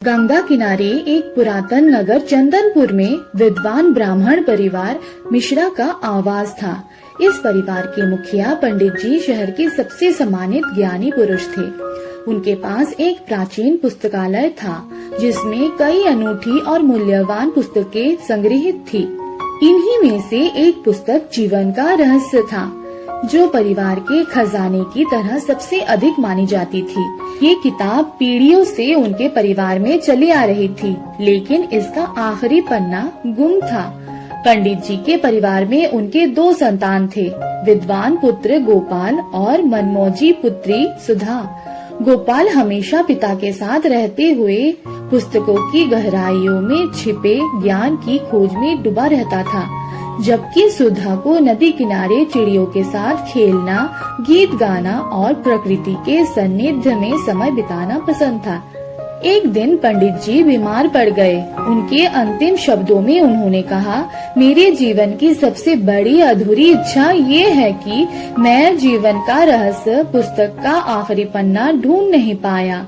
गंगा किनारे एक पुरातन नगर चंदनपुर में विद्वान ब्राह्मण परिवार मिश्रा का आवास था। इस परिवार के मुखिया पंडित जी शहर के सबसे सम्मानित ज्ञानी पुरुष थे। उनके पास एक प्राचीन पुस्तकालय था जिसमें कई अनूठी और मूल्यवान पुस्तकें संग्रहित थी। इन्हीं में से एक पुस्तक जीवन का रहस्य था, जो परिवार के खजाने की तरह सबसे अधिक मानी जाती थी। ये किताब पीढ़ियों से उनके परिवार में चली आ रही थी, लेकिन इसका आखिरी पन्ना गुम था। पंडित जी के परिवार में उनके 2 संतान थे, विद्वान पुत्र गोपाल और मनमोजी पुत्री सुधा। गोपाल हमेशा पिता के साथ रहते हुए पुस्तकों की गहराइयों में छिपे ज्ञान की खोज में डूबा रहता था, जबकि सुधा को नदी किनारे चिड़ियों के साथ खेलना, गीत गाना और प्रकृति के सानिध्य में समय बिताना पसंद था। एक दिन पंडित जी बीमार पड़ गए। उनके अंतिम शब्दों में उन्होंने कहा, मेरे जीवन की सबसे बड़ी अधूरी इच्छा ये है कि मैं जीवन का रहस्य पुस्तक का आखिरी पन्ना ढूंढ नहीं पाया।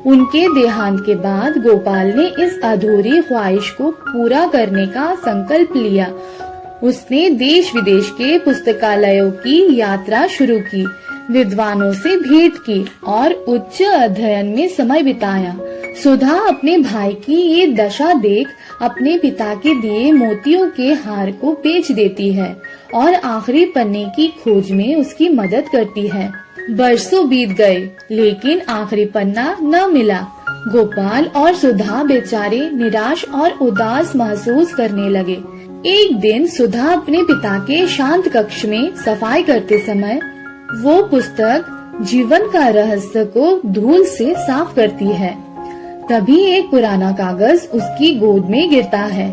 उनके देहांत के बाद गोपाल ने इस अधूरी ख्वाहिश को पूरा करने का संकल्प लिया। उसने देश विदेश के पुस्तकालयों की यात्रा शुरू की, विद्वानों से भेंट की और उच्च अध्ययन में समय बिताया। सुधा अपने भाई की ये दशा देख अपने पिता के दिए मोतियों के हार को बेच देती है और आखिरी पन्ने की खोज में उसकी मदद करती है। बरसों बीत गए, लेकिन आखिरी पन्ना न मिला। गोपाल और सुधा बेचारे निराश और उदास महसूस करने लगे। एक दिन सुधा अपने पिता के शांत कक्ष में सफाई करते समय वो पुस्तक जीवन का रहस्य को धूल से साफ करती है। तभी एक पुराना कागज उसकी गोद में गिरता है।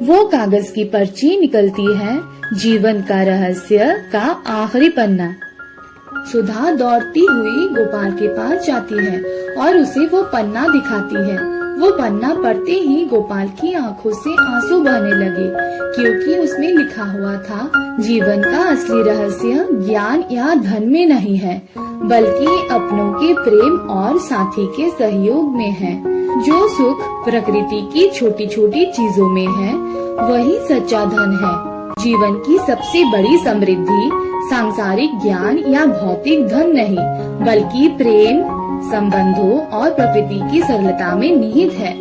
वो कागज की पर्ची निकलती है, जीवन का रहस्य का आखिरी पन्ना। सुधा दौड़ती हुई गोपाल के पास जाती है और उसे वो पन्ना दिखाती है। वो पन्ना पढ़ते ही गोपाल की आंखों से आंसू बहने लगे, क्योंकि उसमें लिखा हुआ था, जीवन का असली रहस्य ज्ञान या धन में नहीं है, बल्कि अपनों के प्रेम और साथी के सहयोग में है। जो सुख प्रकृति की छोटी छोटी चीजों में है, वही सच्चा धन है। जीवन की सबसे बड़ी समृद्धि सांसारिक ज्ञान या भौतिक धन नहीं, बल्कि प्रेम, संबंधों और प्रकृति की सरलता में निहित है।